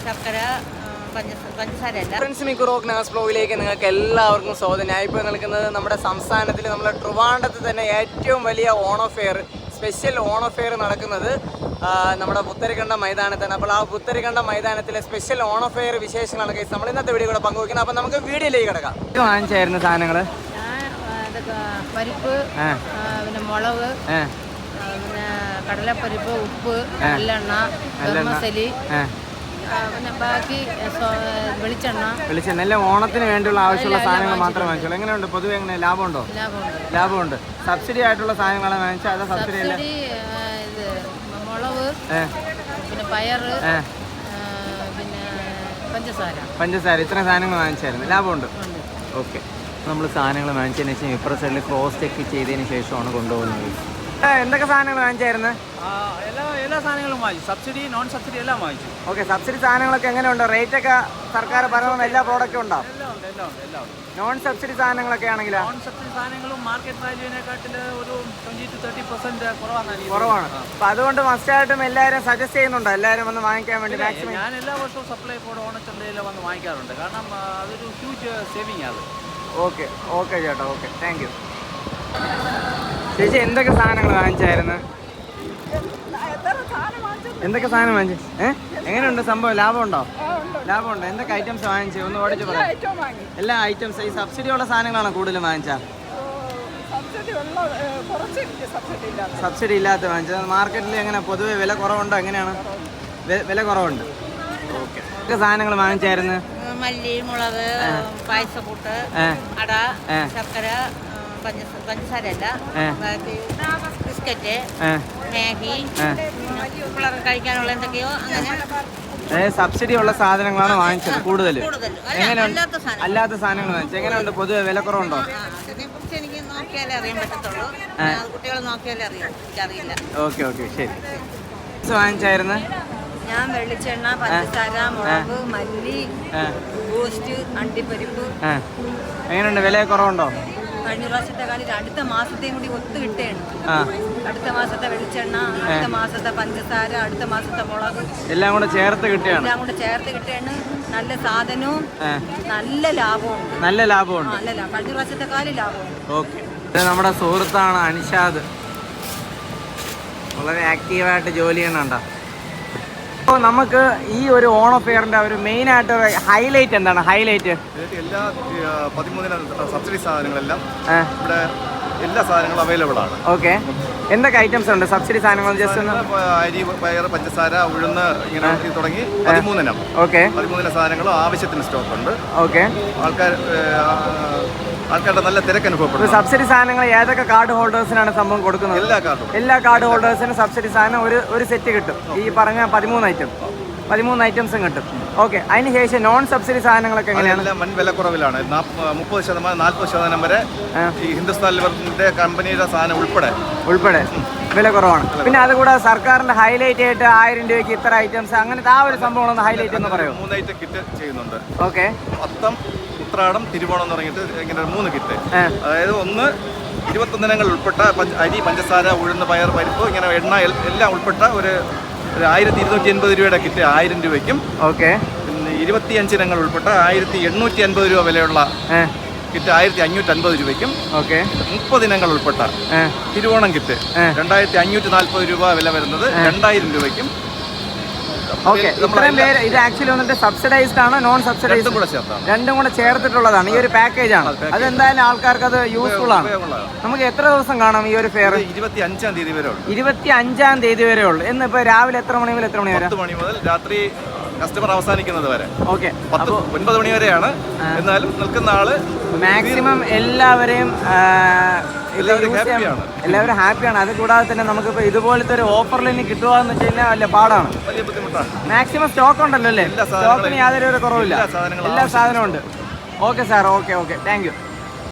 ശർക്കര, പഞ്ചസാര അല്ല. ഫ്രണ്ട്സ്, മിക്കുറോക്ക് നാസ് ബ്ലോഗിലേക്ക് നിങ്ങൾക്ക് എല്ലാവർക്കും സ്വാഗതം. ഞാൻ ഇപ്പോൾ നിൽക്കുന്നത് നമ്മുടെ സംസ്ഥാനത്തിൽ നമ്മുടെ ട്രിവാൻഡ്രത്ത് തന്നെ ഏറ്റവും വലിയ Onam fair, special Onam fair നടക്കുന്നത് നമ്മുടെ പുത്തരിക്കണ്ടം മൈതാനത്താണ്. അപ്പോൾ ആ പുത്തരിക്കണ്ടം മൈതാനത്തിലെ സ്പെഷ്യൽ ഓണം ഫെയർ വിശേഷങ്ങളാണ് കേസ് നമ്മൾ ഇന്നത്തെ വീഡിയോ കൂടെ പങ്കുവയ്ക്കുന്നത്. അപ്പോൾ നമുക്ക് വീഡിയോയിലേക്ക് കിടക്കാം. വാങ്ങിച്ചായിരുന്നു സാധനങ്ങൾ? പരിപ്പ്, പിന്നെ മുളക്, പിന്നെ കടലപ്പരിപ്പ്, ഉപ്പ്, നല്ലെണ്ണ, മസലി, പിന്നെ ബാക്കി വെളിച്ചെണ്ണ എല്ലാം ഓണത്തിന് വേണ്ടിയുള്ള ആവശ്യമുള്ള സാധനങ്ങൾ മാത്രമേ വാങ്ങിച്ചുള്ളൂ. എങ്ങനെയുണ്ട് പൊതുവെ? എങ്ങനെ ലാഭമുണ്ടോ? ലാഭമുണ്ട്. സബ്സിഡി ആയിട്ടുള്ള സാധനങ്ങളാണ് വാങ്ങിച്ചാൽ? അതോ സബ്സിഡി അല്ല? മുളക്, പിന്നെ പയറ്, പിന്നെ പഞ്ചസാര ഇത്രയും സാധനങ്ങൾ വാങ്ങിച്ചായിരുന്നു. ലാഭമുണ്ട്. ഓക്കെ, നമ്മൾ സാധനങ്ങൾ വാങ്ങിച്ചതിന് ശേഷം ഇപ്പുറ സൈഡിൽ ക്രോസ് ചെക്ക് ചെയ്തതിന് ശേഷമാണ് കൊണ്ടുപോകുന്നത്. എന്തൊക്കെ സാധനങ്ങൾ വാങ്ങിച്ചായിരുന്നു? എല്ലാ സാധനങ്ങളും വാങ്ങിച്ചു. സബ്സിഡി, നോൺ സബ്സിഡി എല്ലാം വാങ്ങിച്ചു. ഓക്കെ, സബ്സിഡി സാധനങ്ങളൊക്കെ എങ്ങനെയുണ്ട്? റേറ്റ് ഒക്കെ സർക്കാർ പറയുന്ന എല്ലാ പ്രോഡക്റ്റും ഉണ്ടോ? എല്ലാം. നോൺ സബ്സിഡി സാധനങ്ങളൊക്കെ ആണെങ്കിൽ നോൺ സബ്സിഡി സാധനങ്ങളും മാർക്കറ്റ് വാല്യൂവിനെക്കാട്ടിൽ ഒരു 20-30% കുറവാണ്. അപ്പം അതുകൊണ്ട് മസ്റ്റായിട്ടും എല്ലാവരും സജസ്റ്റ് ചെയ്യുന്നുണ്ടോ എല്ലാവരും വന്ന് വാങ്ങിക്കാൻ വേണ്ടി? മാക്സിമം ഞാൻ എല്ലാ വർഷവും സപ്ലൈ കോഡ് ഓണച്ചന്തയിൽ വന്ന് വാങ്ങിക്കാറുണ്ട്. കാരണം അതൊരു ഹ്യൂജ് സേവിങ് ആണ്. ഓക്കെ ചേട്ടാ, ഓക്കെ, താങ്ക് യു. ചേച്ചി എന്തൊക്കെ സാധനങ്ങൾ വാങ്ങിച്ചായിരുന്നു? എന്തൊക്കെ സാധനം വാങ്ങിച്ചു? എങ്ങനെയുണ്ട് സംഭവം? ലാഭമുണ്ടോ? എന്തൊക്കെ ഐറ്റംസ് വാങ്ങിച്ചു? ഒന്ന് ഓടിച്ച് പറയാം. എല്ലാ ഐറ്റംസ്. ഈ സബ്സിഡി ഉള്ള സാധനങ്ങളാണോ കൂടുതലും വാങ്ങിച്ചാൽ? സബ്സിഡി ഇല്ലാത്ത വാങ്ങിച്ചത്. മാർക്കറ്റിൽ എങ്ങനെ പൊതുവെ വില കുറവുണ്ടോ? എങ്ങനെയാണ്? വില കുറവുണ്ട്. ഓക്കെ, എന്തൊക്കെ സാധനങ്ങൾ വാങ്ങിച്ചായിരുന്നു? മല്ലി, മുളക്, പായസക്കൂട്ട്, അട, ശർക്കര, പഞ്ചസാര അല്ല, ബിസ്ക്കറ്റ്, മാഗി, പിള്ളേർക്ക് കഴിക്കാനുള്ള എന്തൊക്കെയോ അങ്ങനെ സബ്സിഡി ഉള്ള സാധനങ്ങളാണ് വാങ്ങിച്ചത് കൂടുതൽ. എങ്ങനെയുണ്ട്? അല്ലാത്ത സാധനങ്ങൾ വാങ്ങിച്ചത്. എങ്ങനെയുണ്ട് പൊതുവെ? വില കുറവുണ്ടോ? അതിനെക്കുറിച്ച് എനിക്ക് നോക്കിയാലേ അറിയാൻ പറ്റത്തുള്ളൂ. കുട്ടികൾ നോക്കിയാലേ എനിക്കറിയില്ല. ഓക്കെ, ശരി. വാങ്ങിച്ചായിരുന്നു? ഞാൻ വെളിച്ചെണ്ണ, പഞ്ചസാര, മുളക്, മല്ലി, ബൂസ്റ്റ്, അണ്ടിപ്പരിപ്പ്. എങ്ങനെയുണ്ട്? വില കുറവുണ്ടോ? കഴിഞ്ഞ പ്രാവശ്യത്തെ കളി അടുത്ത മാസത്തെയും കൂടി ഒത്തു കിട്ടുകയാണ്. അടുത്ത മാസത്തെ വെളിച്ചെണ്ണ, അടുത്ത മാസത്തെ പഞ്ചസാര, അടുത്ത മാസത്തെ മുളക് എല്ലാം കൂടെ ചേർത്ത് കിട്ടുകയാണ്. നല്ല സാധനവും നല്ല ലാഭവും. കഴിഞ്ഞ പ്രാവശ്യത്തെ കാലം ലാഭവും. ഓക്കെ, നമ്മുടെ സുഹൃത്താണ് അനിഷാദ്. വളരെ ആക്റ്റീവായിട്ട് ജോലി ചെയ്യണുണ്ടോ? അപ്പോൾ നമുക്ക് ഈ ഒരു ഓണം ഫെയറിന്റെ ഒരു മെയിൻ ആയിട്ട് ഹൈലൈറ്റ് എന്താണ്? ഹൈലൈറ്റ് എല്ലാ 13 സബ്സിഡി സാധനങ്ങളെല്ലാം ഇവിടെ എല്ലാ സാധനങ്ങളും അവൈലബിൾ ആണ്. ഓക്കെ, എന്തൊക്കെ ഐറ്റംസ് ഉണ്ട് സബ്സിഡി സാധനങ്ങൾ? ജസ്റ്റ് അരി, പയർ, പഞ്ചസാര, ഉഴുന്ന്, ഇങ്ങനെ തുടങ്ങി 13 ഓക്കെ 13 സാധനങ്ങളും ആവശ്യത്തിന് സ്റ്റോക്ക് ഉണ്ട്. ഓക്കെ, ആൾക്കാരുടെ നല്ല തിരക്ക് അനുഭവപ്പെടും. സബ്സിഡി സാധനങ്ങൾ ഏതൊക്കെ കാർഡ് ഹോൾഡേഴ്സിനാണ് സംഭവം കൊടുക്കുന്നത്? എല്ലാ കാർഡ് ഹോൾഡേഴ്സിനും സബ്സിഡി സാധനം ഒരു സെറ്റ് കിട്ടും. ഈ പറഞ്ഞ 13 ഐറ്റംസും കിട്ടും. ഓക്കെ, അതിനുശേഷം നോൺ സബ്സിഡി സാധനങ്ങളൊക്കെ എങ്ങനെയാണ്? വൻ വില കുറവിലാണ്. 30%, 40% വരെ ഈ ഹിന്ദുസ്ഥാൻ ലിവറിന്റെ കമ്പനിയുടെ സാധനം ഉൾപ്പെടെ വില കുറവാണ്. പിന്നെ അതുകൂടാതെ സർക്കാരിന്റെ ഹൈലൈറ്റ് ആയിട്ട് 1000 രൂപയ്ക്ക് ഇത്ര ഐറ്റംസ്, അങ്ങനത്തെ ആ ഒരു സംഭവം ഒന്ന് ഹൈലൈറ്റ് എന്ന് പറയുമോ? 3 ഐറ്റം കിറ്റ് ചെയ്യുന്നുണ്ട്. ഓക്കെ, അത്തം, ഉത്രാടം, തിരുവോണം എന്ന് പറഞ്ഞിട്ട് ഇങ്ങനെ 3 കിറ്റ്. അതായത് 21 ഇനങ്ങൾ ഉൾപ്പെട്ട അരി, പഞ്ചസാര, ഉഴുന്ന്, പയർ, പരിപ്പ്, ഇങ്ങനെ എണ്ണ എല്ലാം ഉൾപ്പെട്ട ഒരു 1280 രൂപയുടെ കിറ്റ് 1000 രൂപയ്ക്കും. ഓക്കെ, പിന്നെ 25 ഇനങ്ങൾ ഉൾപ്പെട്ട 1850 രൂപ വിലയുള്ള കിറ്റ് 1550 രൂപയ്ക്കും. ഓക്കെ, 30 ഇനങ്ങൾ ഉൾപ്പെട്ട തിരുവോണം കിറ്റ് 2540 രൂപ വില വരുന്നത് 2000 രൂപയ്ക്കും. ഓക്കെ, ഇത്രയും പേര് ഇത് ആക്ച്വലി വന്നിട്ട് സബ്സിഡൈസ്ഡ് ആണ്, നോൺ സബ്സിഡൈസ്ഡ് രണ്ടും കൂടെ ചേർത്തിട്ടുള്ളതാണ് ഈ ഒരു പാക്കേജ് ആണ്. അതെന്തായാലും ആൾക്കാർക്ക് അത് യൂസ്ഫുൾ ആണ്. നമുക്ക് എത്ര ദിവസം കാണാം ഈ ഒരു ഫെയർ? 25-ാം തീയതി വരെ ഉള്ളൂ. 25-ാം തീയതി വരെ ഉള്ളൂ. എന്നിപ്പോ രാവിലെ എത്ര മണി മുതൽ എത്ര മണി വരെ? 10 മണി മുതൽ രാത്രി കസ്റ്റമർ അവസാനിക്കുന്നത് വരെ. ഓക്കെ, 9 മണി വരെയാണ്. എന്നാലും നിൽക്കുന്ന ആള് മാക്സിമം എല്ലാവരും ഹാപ്പിയാണ്. അത് കൂടാതെ തന്നെ നമുക്കിപ്പോൾ ഇതുപോലത്തെ ഒരു ഓഫറിൽ ഇനി കിട്ടുക എന്ന് വെച്ച് കഴിഞ്ഞാൽ വലിയ പാടാണ്. വലിയ ബുദ്ധിമുട്ടാണ്. മാക്സിമം സ്റ്റോക്ക് ഉണ്ടല്ലോ അല്ലേ? സ്റ്റോക്കിന് യാതൊരു കുറവില്ല. എല്ലാ സാധനവും ഉണ്ട്. Okay sir, okay, thank you.